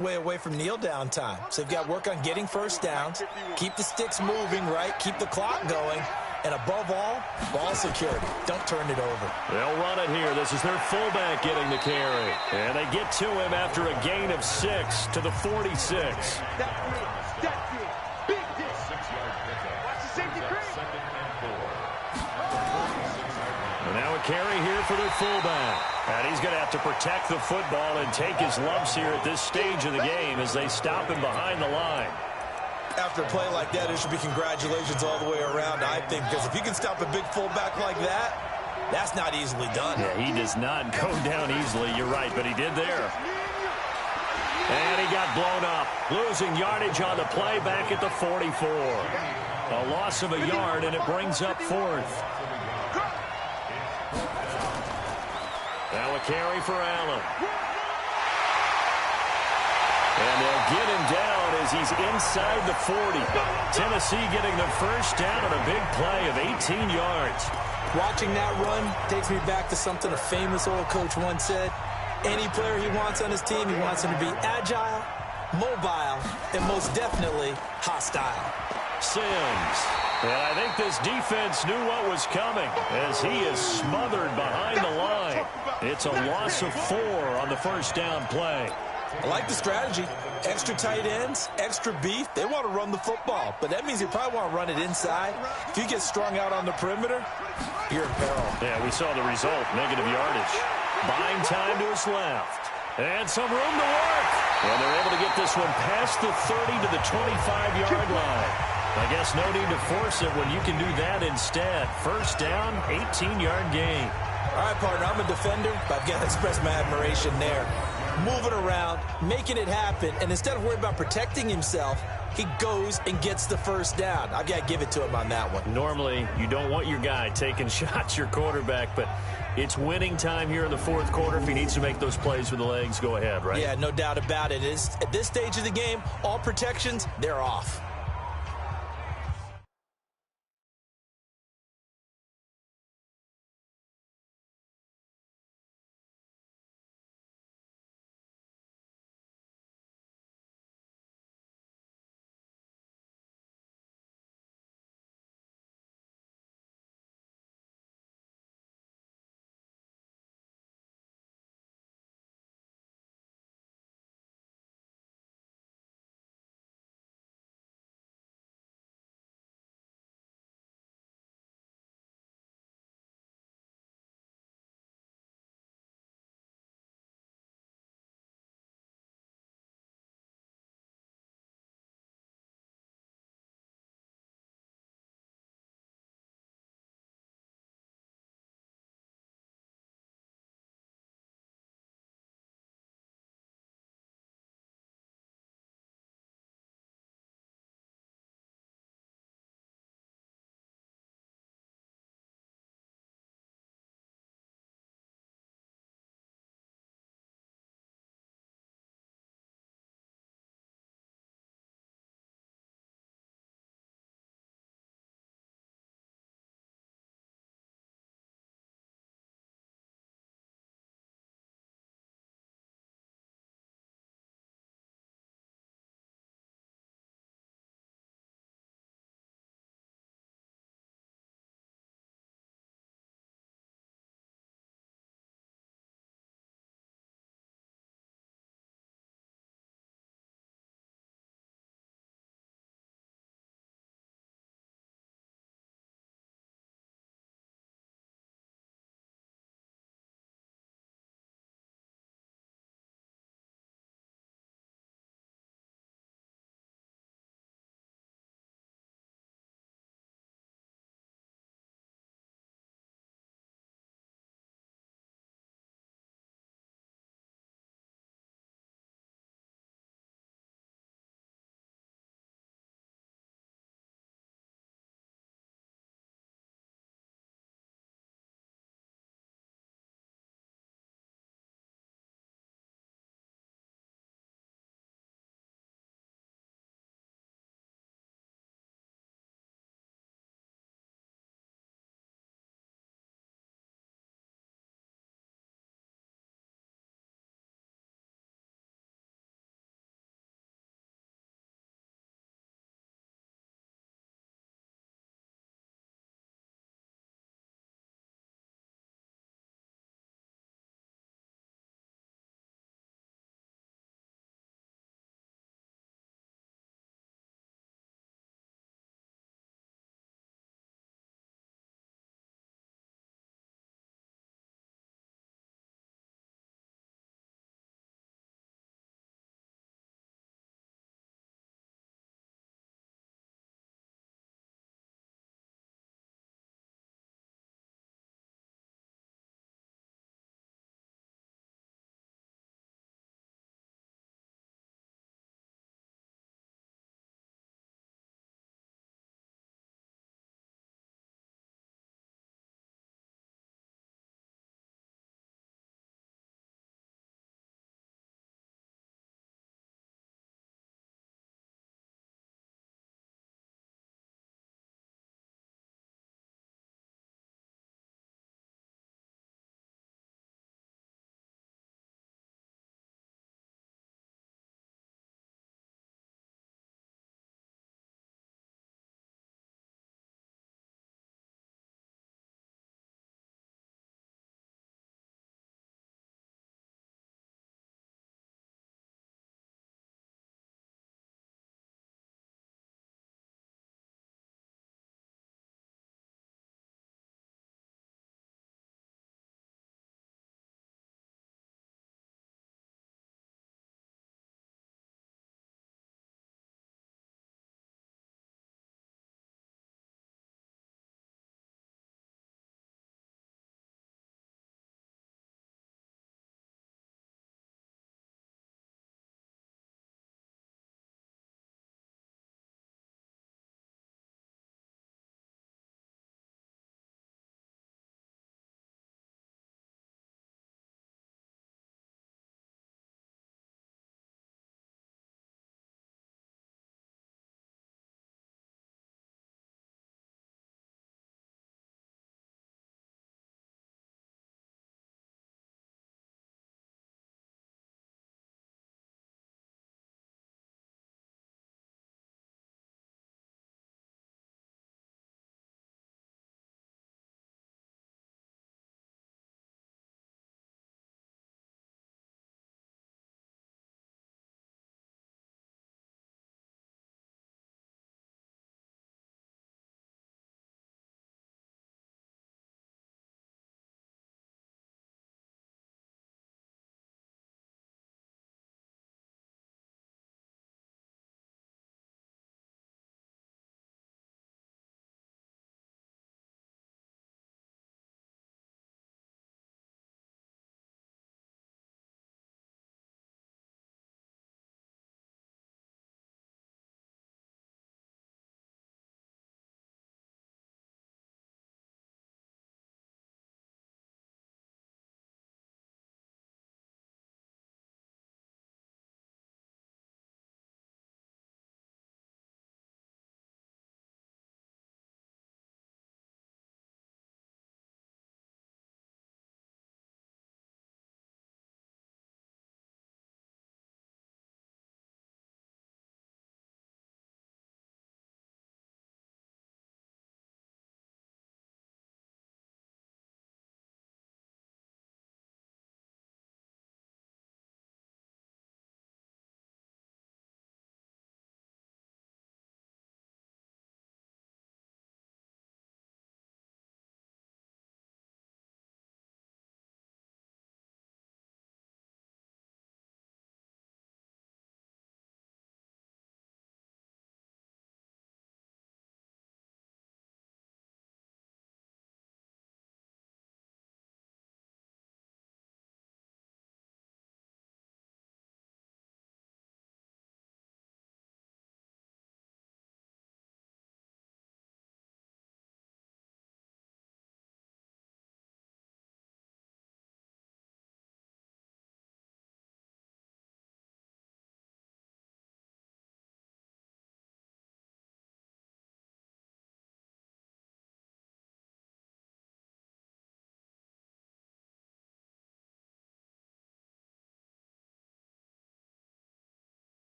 way away from kneel down time. So they've got to work on getting first downs, keep the sticks moving, right? Keep the clock going. And above all, ball security. Don't turn it over. They'll run it here. This is their fullback getting the carry. And they get to him after a gain of 6 to the 46. And now a carry here for their fullback. And he's going to have to protect the football and take his lumps here at this stage of the game as they stop him behind the line. After a play like that, it should be congratulations all the way around, I think, because if you can stop a big fullback like that, that's not easily done. Yeah, he does not go down easily. You're right, but he did there. And he got blown up, losing yardage on the play back at the 44. A loss of a yard, and it brings up 4th. Now a carry for Allen. And they'll get him down as he's inside the 40. Tennessee getting the first down on a big play of 18 yards. Watching that run takes me back to something a famous old coach once said. Any player he wants on his team, he wants him to be agile, mobile, and most definitely hostile. Sims. And I think this defense knew what was coming as he is smothered behind the line. It's a loss of 4 on the first down play. I like the strategy. Extra tight ends, extra beef. They want to run the football, but that means they probably want to run it inside. If you get strung out on the perimeter, you're in peril. Yeah, we saw the result, negative yardage. Buying time to his left. And some room to work. And they're able to get this one past the 30 to the 25-yard line. I guess no need to force it when you can do that instead. First down, 18-yard gain. All right, partner, I'm a defender, but I've got to express my admiration there. Moving around, making it happen, and instead of worrying about protecting himself, he goes and gets the first down. I've got to give it to him on that one. Normally, you don't want your guy taking shots, your quarterback, but it's winning time here in the 4th quarter. If he needs to make those plays with the legs, go ahead, right? Yeah, no doubt about it. At this stage of the game, all protections, they're off.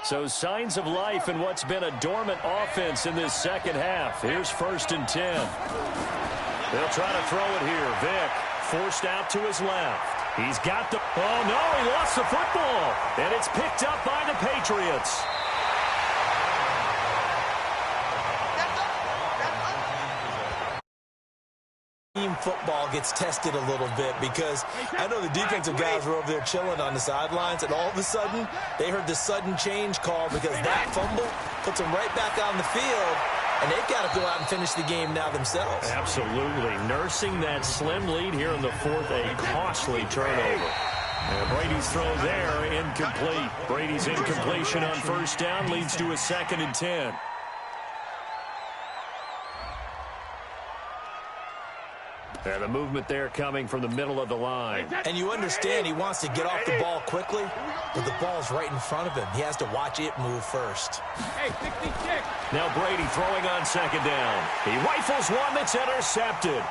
So signs of life in what's been a dormant offense in this second half. Here's 1st and 10. They'll try to throw it here. Vick forced out to his left. He's got the... Oh, no, he lost the football. And it's picked up by the Patriots. Team football gets tested a little bit because I know the defensive guys were over there chilling on the sidelines, and all of a sudden they heard the sudden change call because that fumble puts them right back on the field, and they've got to go out and finish the game now themselves. Absolutely. Nursing that slim lead here in the 4th, a costly turnover. And Brady's throw there, incomplete. Brady's incompletion on 1st down leads to a 2nd and 10. And the movement there coming from the middle of the line. And you understand he wants to get off the ball quickly, but the ball's right in front of him. He has to watch it move first. Now Brady throwing on 2nd down. He rifles one that's intercepted.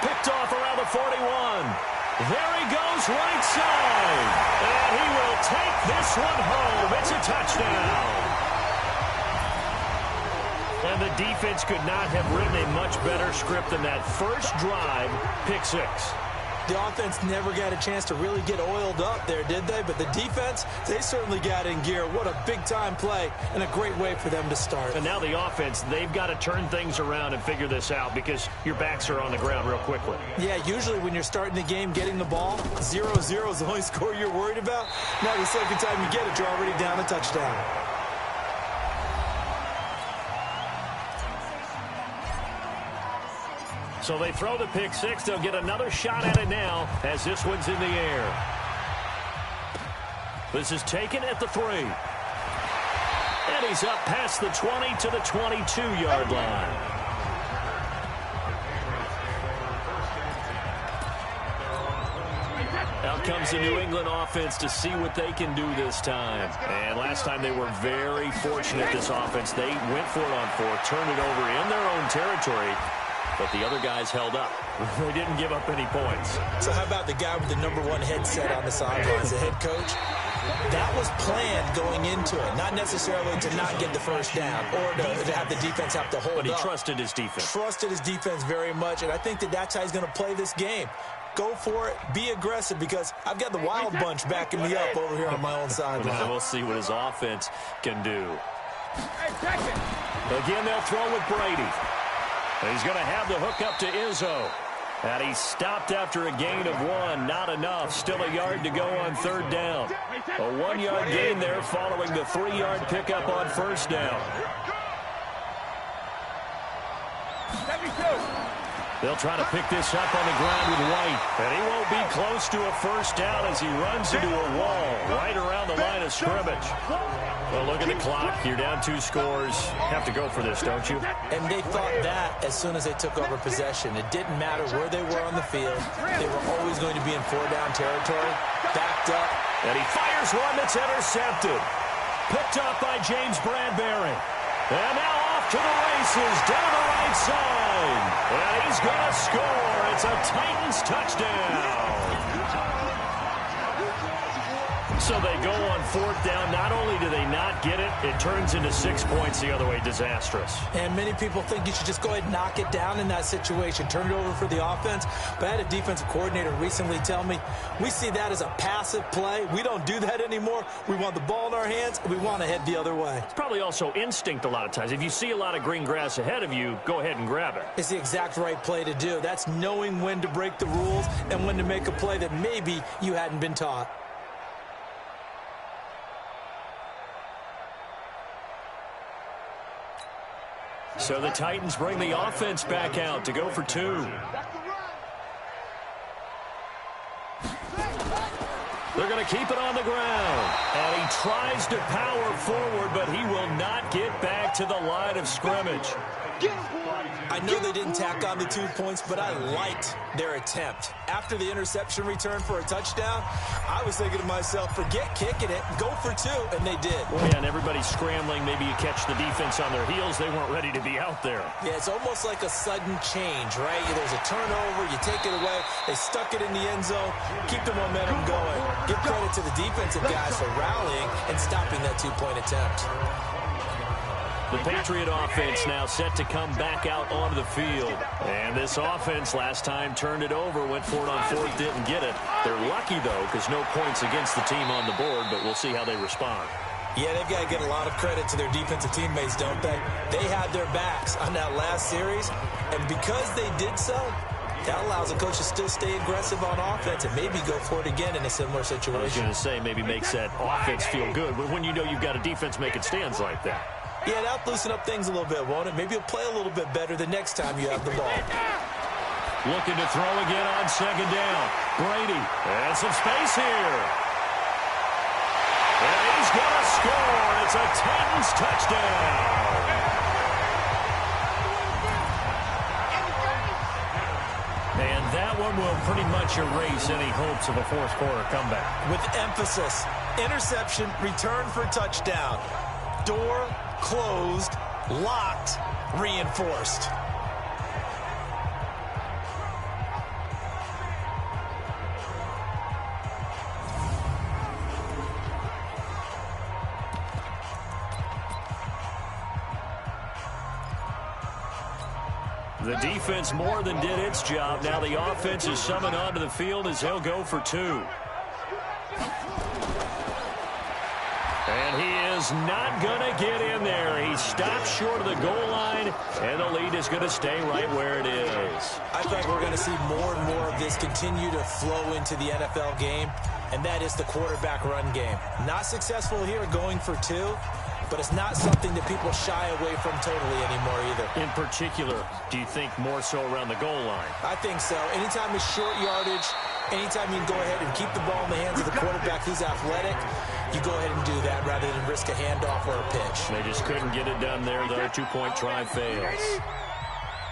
Picked off around the 41. There he goes right side. And he will take this one home. It's a touchdown. And the defense could not have written a much better script than that first drive, pick 6. The offense never got a chance to really get oiled up there, did they? But the defense, they certainly got in gear. What a big-time play and a great way for them to start. And now the offense, they've got to turn things around and figure this out because your backs are on the ground real quickly. Yeah, usually when you're starting the game getting the ball, 0-0 is the only score you're worried about. Now the second time you get it, you're already down a touchdown. So they throw the pick 6. They'll get another shot at it now as this one's in the air. This is taken at the 3. And he's up past the 20 to the 22-yard line. Out comes the New England offense to see what they can do this time. And last time they were very fortunate, this offense. They went for it on 4, turned it over in their own territory. But the other guys held up. They didn't give up any points. So how about the guy with the #1 headset on the sidelines, the head coach? That was planned going into it, not necessarily to not get the first down or to have the defense have to hold up. But he trusted his defense. Trusted his defense very much, and I think that's how he's going to play this game. Go for it. Be aggressive because I've got the wild bunch backing me up over here on my own sideline. We'll see what his offense can do. Again, they'll throw with Brady. He's going to have the hook up to Izzo. And he's stopped after a gain of 1. Not enough. Still a yard to go on 3rd down. A 1-yard gain there following the 3-yard pickup on 1st down. They'll try to pick this up on the ground with White. And he won't be close to a 1st down as he runs into a wall right around the line of scrimmage. Well, look at the clock. You're down 2 scores. Have to go for this, don't you? And they thought that as soon as they took over possession. It didn't matter where they were on the field. They were always going to be in 4-down territory. Backed up. And he fires one that's intercepted. Picked up by James Bradbury. And now off to the races down the right side. And he's going to score. It's a Titans touchdown. So they go on 4th down. Not only do they not get it, it turns into 6 points the other way. Disastrous. And many people think you should just go ahead and knock it down in that situation. Turn it over for the offense. But I had a defensive coordinator recently tell me, we see that as a passive play. We don't do that anymore. We want the ball in our hands, and we want to head the other way. It's probably also instinct a lot of times. If you see a lot of green grass ahead of you, go ahead and grab it. It's the exact right play to do. That's knowing when to break the rules and when to make a play that maybe you hadn't been taught. So the Titans bring the offense back out to go for 2. They're going to keep it on the ground. And he tries to power forward, but he will not get back to the line of scrimmage. I know they didn't tack on the 2 points, but I liked their attempt. After the interception return for a touchdown, I was thinking to myself, forget kicking it, go for 2, and they did. Well, yeah, and everybody's scrambling. Maybe you catch the defense on their heels. They weren't ready to be out there. Yeah, it's almost like a sudden change, right? There's a turnover, you take it away, they stuck it in the end zone, keep the momentum going. Give credit to the defensive guys for rallying and stopping that two-point attempt. The Patriot offense now set to come back out onto the field. And this offense last time turned it over, went for it on fourth, didn't get it. They're lucky, though, because no points against the team on the board, but we'll see how they respond. Yeah, they've got to get a lot of credit to their defensive teammates, don't they? They had their backs on that last series, and because they did so, that allows the coach to still stay aggressive on offense and maybe go for it again in a similar situation. I was going to say, maybe makes that offense feel good, but when you know you've got a defense making stands like that. Yeah, that'll loosen up things a little bit, won't it? Maybe you'll play a little bit better the next time you have the ball. Looking to throw again on second down. Brady, and some space here. And he's going to score. It's a Titans touchdown. And that one will pretty much erase any hopes of a fourth quarter comeback. With emphasis, interception, return for touchdown. Door closed, locked, reinforced. The defense more than did its job. Now the offense is summoned onto the field as they'll go for two. And he is not going to get in there. He stops short of the goal line, and the lead is going to stay right where it is. I think we're going to see more and more of this continue to flow into the NFL game, and that is the quarterback run game. Not successful here going for two, but it's not something that people shy away from totally anymore either. In particular, do you think more so around the goal line? I think so. Anytime it's short yardage, anytime you can go ahead and keep the ball in the hands of the quarterback who's athletic, you go ahead and do that rather than risk a handoff or a pitch. They just couldn't get it done there, though. Two-point try fails.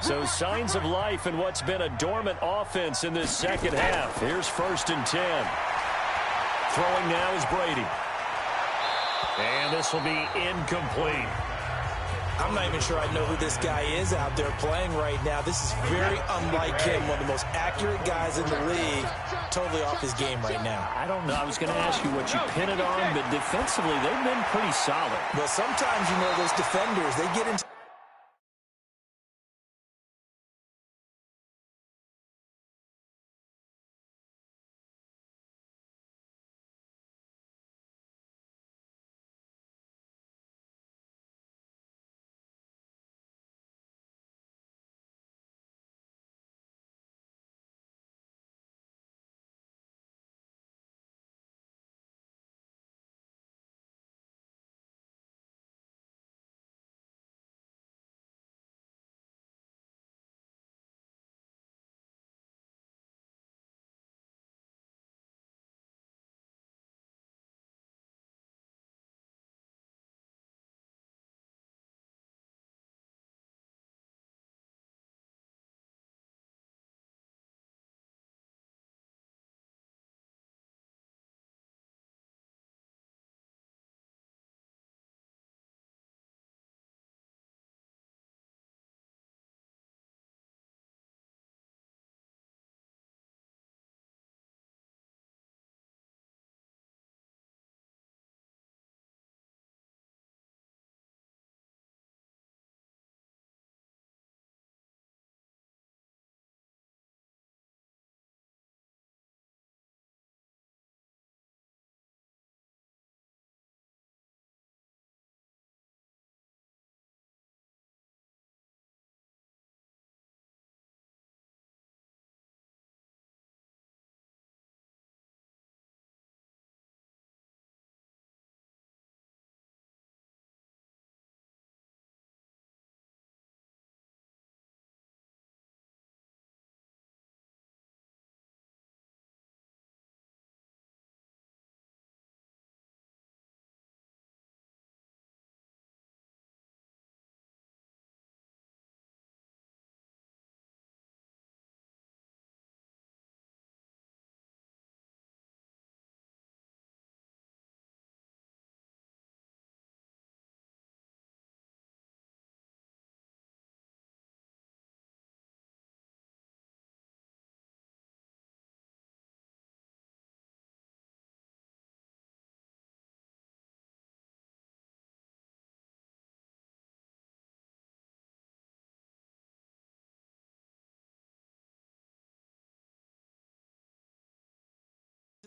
So signs of life in what's been a dormant offense in this second half. Here's 1st and 10. Throwing now is Brady. And this will be incomplete. I'm not even sure I know who this guy is out there playing right now. This is very unlike him, one of the most accurate guys in the league, totally off his game right now. I don't know. I was going to ask you what you pin it on, but defensively, they've been pretty solid. Well, sometimes, you know, those defenders, they get into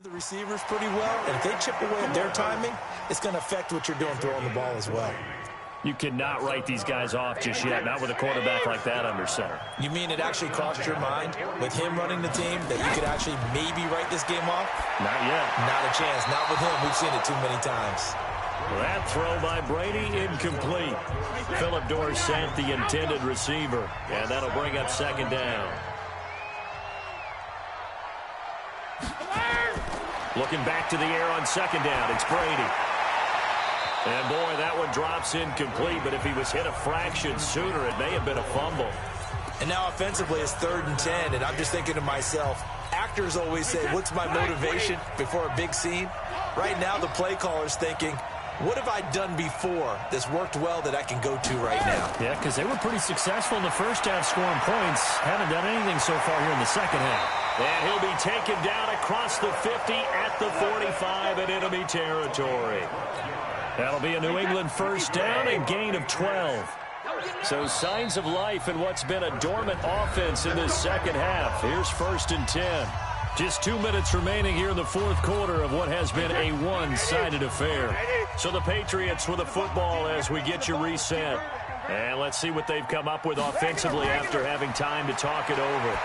The receivers pretty well, and if they chip away at their timing, it's going to affect what you're doing throwing the ball as well. You cannot write these guys off just yet, not with a quarterback like that under center. You mean it actually crossed your mind with him running the team that you could actually maybe write this game off? Not yet. Not a chance. Not with him. We've seen it too many times. That throw by Brady, incomplete. Phillip Dorsett, the intended receiver, and that'll bring up second down. Looking back to the air on second down, it's Brady. And, boy, that one drops incomplete, but if he was hit a fraction sooner, it may have been a fumble. And now offensively it's 3rd and 10, and I'm just thinking to myself, actors always say, what's my motivation before a big scene? Right now the play caller's thinking, what have I done before that's worked well that I can go to right now? Yeah, because they were pretty successful in the first half scoring points. Haven't done anything so far here in the second half. And he'll be taken down across the 50 at the 45 in enemy territory. That'll be a New England first down and gain of 12. So signs of life in what's been a dormant offense in this second half. Here's 1st and 10. Just 2 minutes remaining here in the fourth quarter of what has been a one-sided affair. So the Patriots with the football as we get you reset. And let's see what they've come up with offensively after having time to talk it over.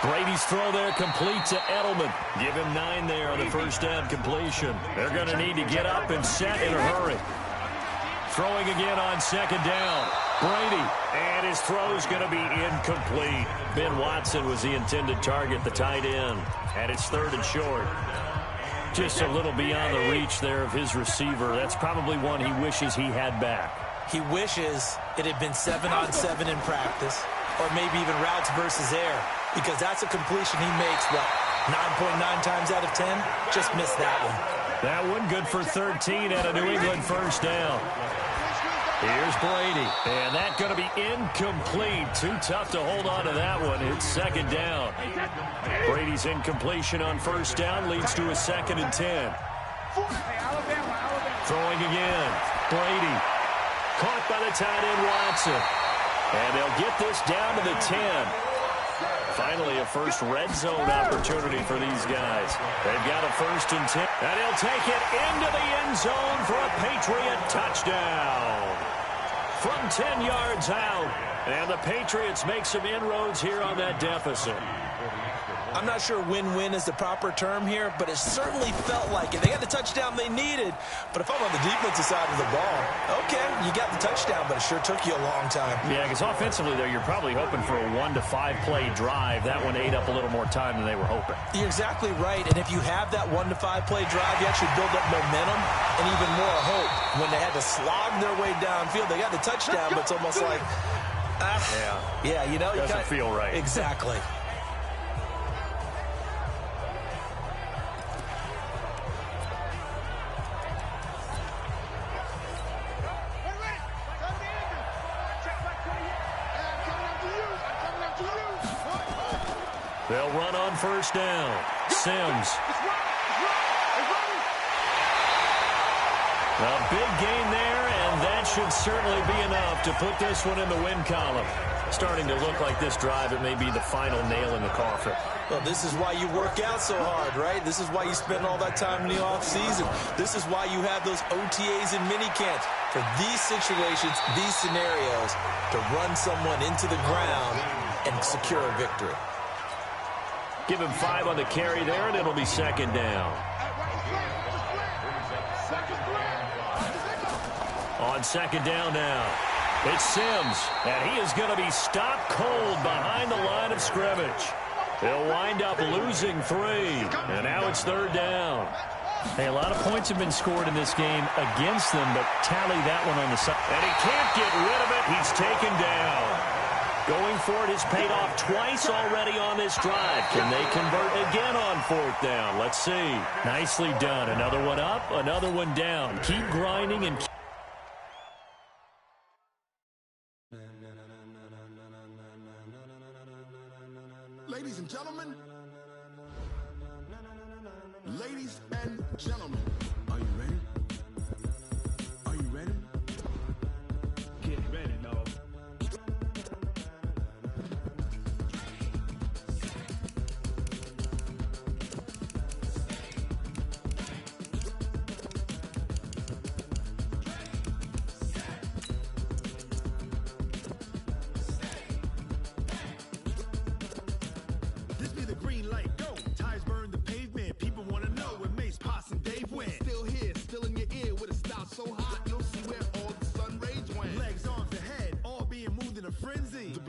Brady's throw there complete to Edelman. Give him 9 there on the first down completion. They're going to need to get up and set in a hurry. Throwing again on second down. Brady, and his throw's going to be incomplete. Ben Watson was the intended target, the tight end, and it's 3rd and short. Just a little beyond the reach there of his receiver. That's probably one he wishes he had back. He wishes it had been 7-on-7 in practice, or maybe even routes versus air, because that's a completion he makes, what, 9.9 times out of 10? Just missed that one. That one good for 13 at a New England first down. Here's Brady, and that's going to be incomplete. Too tough to hold on to that one. It's second down. Brady's incompletion on first down leads to a 2nd and 10. Throwing again. Brady caught by the tight end Watson. And they'll get this down to the 10. Finally, a first red zone opportunity for these guys. They've got a 1st and 10. And he'll take it into the end zone for a Patriot touchdown. From 10 yards out. And the Patriots make some inroads here on that deficit. I'm not sure win-win is the proper term here, but it certainly felt like it. They got the touchdown they needed, but if I'm on the defensive side of the ball, okay, you got the touchdown, but it sure took you a long time. Yeah, because offensively, though, you're probably hoping for a 1 to 5 play drive. That one ate up a little more time than they were hoping. You're exactly right, and if you have that 1 to 5 play drive, you actually build up momentum and even more hope. When they had to slog their way downfield, they got the touchdown, but it's almost like, yeah, you know. Doesn't feel right. Exactly. They'll run on first down. Sims. A big gain there, and that should certainly be enough to put this one in the win column. Starting to look like this drive, it may be the final nail in the coffin. Well, this is why you work out so hard, right? This is why you spend all that time in the offseason. This is why you have those OTAs and minicamps. For these situations, these scenarios, to run someone into the ground and secure a victory. Give him 5 on the carry there, and it'll be second down. On second down now, it's Sims, and he is going to be stopped cold behind the line of scrimmage. They'll wind up losing 3, and now it's third down. Hey, a lot of points have been scored in this game against them, but tally that one on the side. And he can't get rid of it. He's taken down. Going for it has paid off twice already on this drive. Can they convert again on 4th down? Let's see. Nicely done. Another one up, another one down. Keep grinding and keep. Ladies and gentlemen. Ladies and gentlemen. Are you ready? Are you ready? Get ready, dog.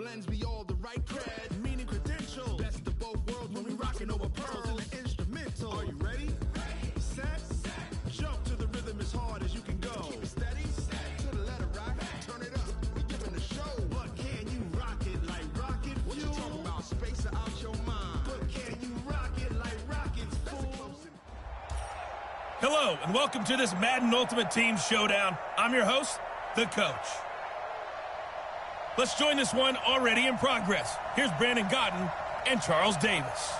blends me all the right cred, meaning credentials. Best of both worlds when we rockin' over pearls and the instrumental. Are you ready? Set. Jump to the rhythm as hard as you can go. Keep it steady. To the letter right. Turn it up. We giving the show. But can you rock it like rocket fuel? What you talking about? Space out your mind. But can you rock it like rockets, fool? Hello, and welcome to this Madden Ultimate Team Showdown. I'm your host, the Coach. Let's join this one already in progress. Here's Brandon Godden and Charles Davis.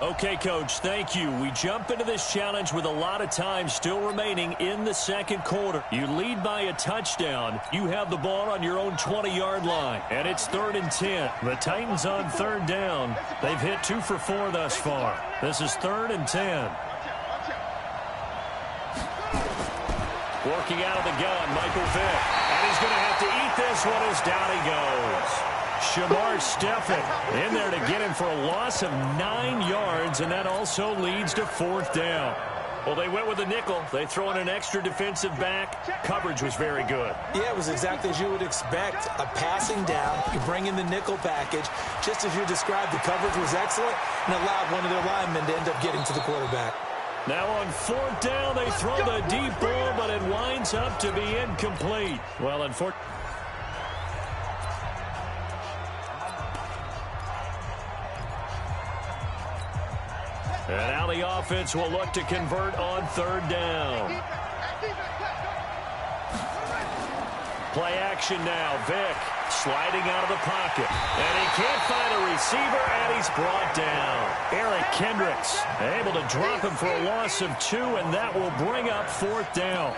Okay, Coach, thank you. We jump into this challenge with a lot of time still remaining in the second quarter. You lead by a touchdown. You have the ball on your own 20-yard line, and it's 3rd and 10. The Titans on 3rd down. They've hit 2 for 4 thus far. This is 3rd and 10. Working out of the gun, Michael Vick. And he's going to have to eat this one as down he goes. Shamar Stephen in there to get him for a loss of 9 yards, and that also leads to 4th down. Well, they went with a nickel. They throw in an extra defensive back. Coverage was very good. Yeah, it was exactly as you would expect. A passing down, you bring in the nickel package. Just as you described, the coverage was excellent and allowed one of their linemen to end up getting to the quarterback. Now on 4th down, they throw the deep ball, but it winds up to be incomplete. Well, unfortunately. And now the offense will look to convert on 3rd down. Play action now. Vick sliding out of the pocket. And he can't find a receiver, and he's brought down. Eric Kendricks able to drop him for a loss of 2, and that will bring up 4th down.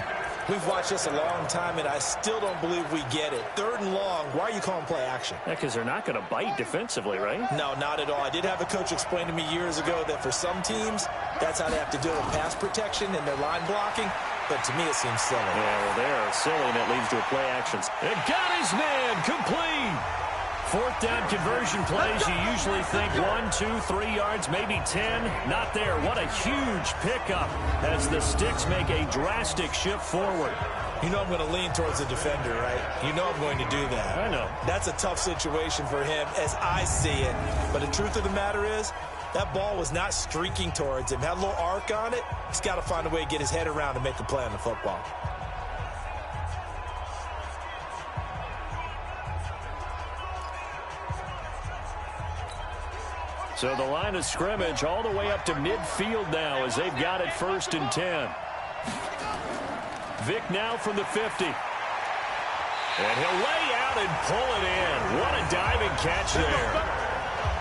We've watched this a long time, and I still don't believe we get it. 3rd and long, why are you calling play action? Yeah, because they're not going to bite defensively, right? No, not at all. I did have a coach explain to me years ago that for some teams, that's how they have to deal with pass protection and their line blocking. But to me, it seems silly. Yeah, well, they're silly, and it leads to a play action. It got his man complete. 4th down conversion plays, you usually think 1, 2, 3 yards, maybe 10. Not there. What a huge pickup as the Sticks make a drastic shift forward. You know I'm going to lean towards the defender, right? You know I'm going to do that. I know. That's a tough situation for him as I see it. But the truth of the matter is, that ball was not streaking towards him. Had a little arc on it. He's got to find a way to get his head around and make a play on the football. So the line of scrimmage all the way up to midfield now as they've got it 1st and 10. Vick now from the 50. And he'll lay out and pull it in. What a diving catch there.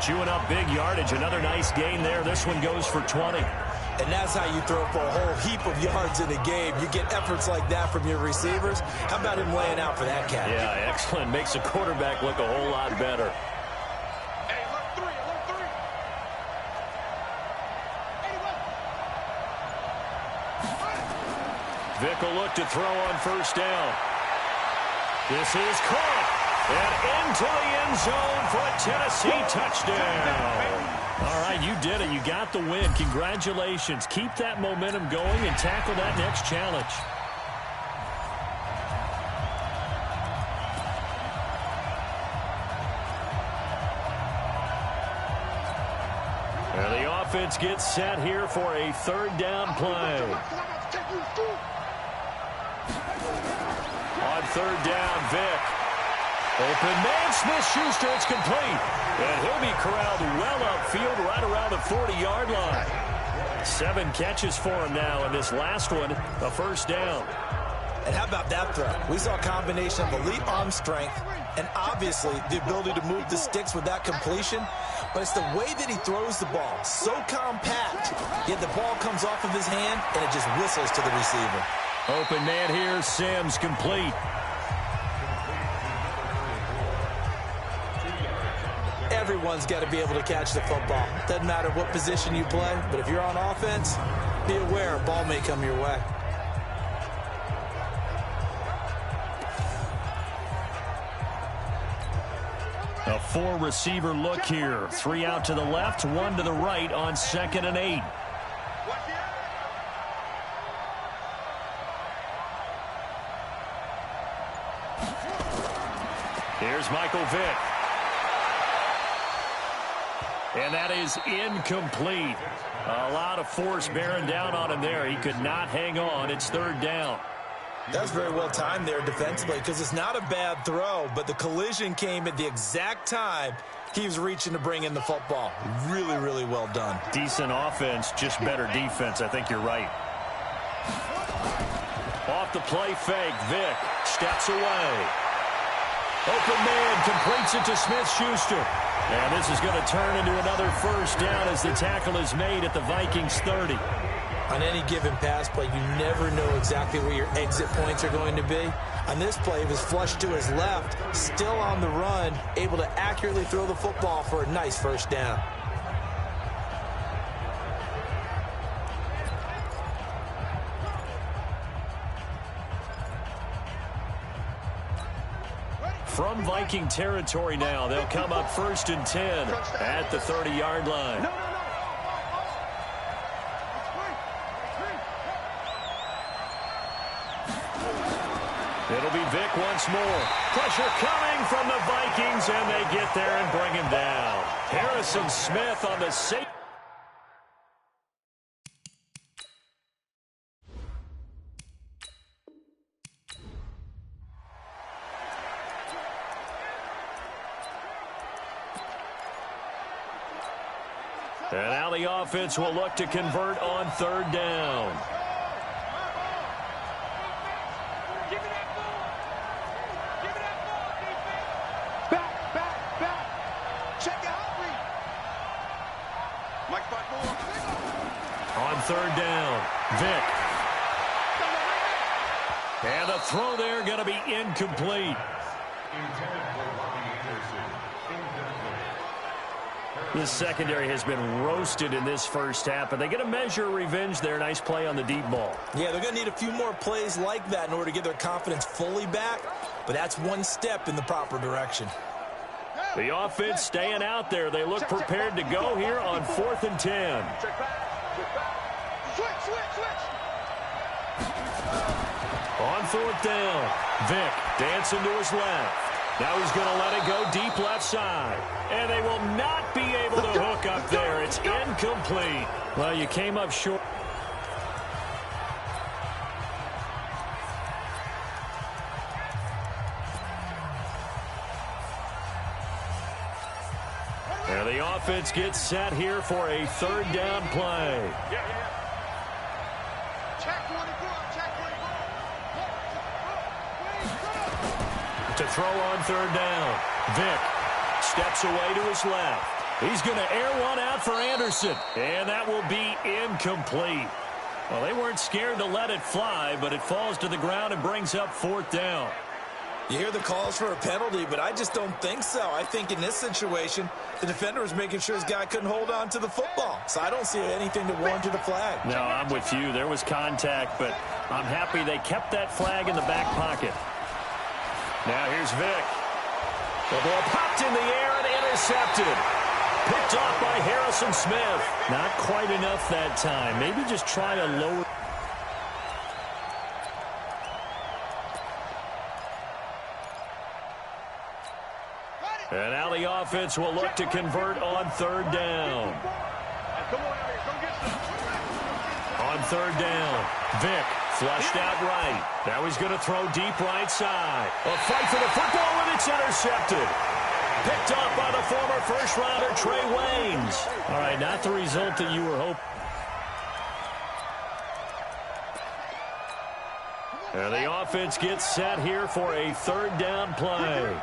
Chewing up big yardage. Another nice gain there. This one goes for 20. And that's how you throw for a whole heap of yards in a game. You get efforts like that from your receivers. How about him laying out for that catch? Yeah, excellent. Makes the quarterback look a whole lot better. Vick will look to throw on 1st down. This is caught. And into the end zone for a Tennessee touchdown. All right, you did it. You got the win. Congratulations. Keep that momentum going and tackle that next challenge. And the offense gets set here for a 3rd down play. On 3rd down, Vick. Open man, Smith-Schuster, it's complete. And he'll be corralled well upfield right around the 40-yard line. 7 catches for him now, and this last one, a 1st down. And how about that throw? We saw a combination of elite arm strength and obviously the ability to move the sticks with that completion. But it's the way that he throws the ball. So compact, yet the ball comes off of his hand, and it just whistles to the receiver. Open man here, Sims, complete. Everyone's got to be able to catch the football. Doesn't matter what position you play, but if you're on offense, be aware a ball may come your way. A 4-receiver look here. 3 out to the left, 1 to the right on 2nd and 8. Here's Michael Vick. And that is incomplete. A lot of force bearing down on him there. He could not hang on. It's third down. That was very well timed there defensively because it's not a bad throw, but the collision came at the exact time he was reaching to bring in the football. Really, really well done. Decent offense, just better defense. I think you're right. Off the play fake, Vick steps away. Open man completes it to Smith-Schuster. And this is going to turn into another first down as the tackle is made at the Vikings 30. On any given pass play, you never know exactly where your exit points are going to be. On this play, he was flushed to his left, still on the run, able to accurately throw the football for a nice first down. From Viking territory now, they'll come up 1st and 10 at the 30-yard line. It'll be Vick once more. Pressure coming from the Vikings, and they get there and bring him down. Harrison Smith on the safety. And now the offense will look to convert on third down. On third down, Vick. And the throw there going to be incomplete. This secondary has been roasted in this first half, but they get a measure of revenge there. Nice play on the deep ball. Yeah, they're going to need a few more plays like that in order to get their confidence fully back, but that's one step in the proper direction. The offense staying out there. They look prepared to go here on 4th and 10. On 4th down, Vick dancing to his left. Now he's going to let it go deep left side. And they will not be able to hook up there. It's incomplete. Well, you came up short. And the offense gets set here for a third down play. To throw on third down, Vick steps away to his left. He's going to air one out for Anderson, and that will be incomplete. Well, they weren't scared to let it fly, but it falls to the ground and brings up 4th down. You hear the calls for a penalty, but I just don't think so. I think in this situation, the defender was making sure his guy couldn't hold on to the football. So I don't see anything to warrant a flag. No, I'm with you. There was contact, but I'm happy they kept that flag in the back pocket. Now here's Vick. The ball popped in the air and intercepted. Picked off by Harrison Smith. Not quite enough that time. Maybe just try a lower. And now the offense will look to convert on third down. On third down, Vick flushed out right. Now he's going to throw deep right side. A fight for the football, and it's intercepted. Picked up by the former first-rounder Trey Waynes. All right, not the result that you were hoping. And the offense gets set here for a third down play.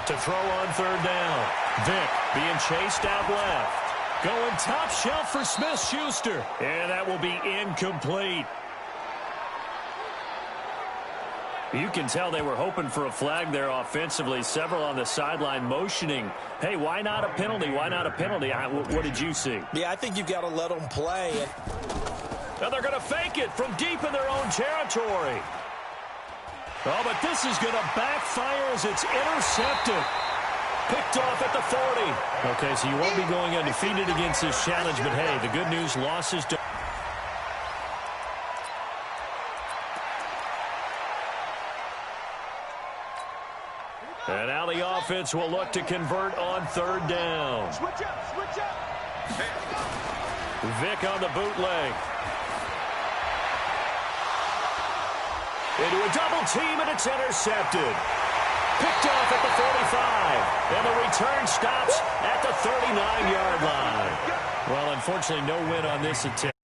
To throw on third down, Vick being chased out left. Going top shelf for Smith-Schuster. And that will be incomplete. You can tell they were hoping for a flag there offensively. Several on the sideline motioning. Hey, why not a penalty? Why not a penalty? What did you see? Yeah, I think you've got to let them play. Now they're going to fake it from deep in their own territory. Oh, but this is going to backfire as it's intercepted. Picked off at the 40. Okay, so you won't be going undefeated against this challenge, but hey, the good news, losses don't. And now the offense will look to convert on third down. Switch up, switch up. Vick on the bootleg. Into a double team, and it's intercepted. Picked off at the 45. And the return stops at the 39-yard line. Well, unfortunately, no win on this attempt.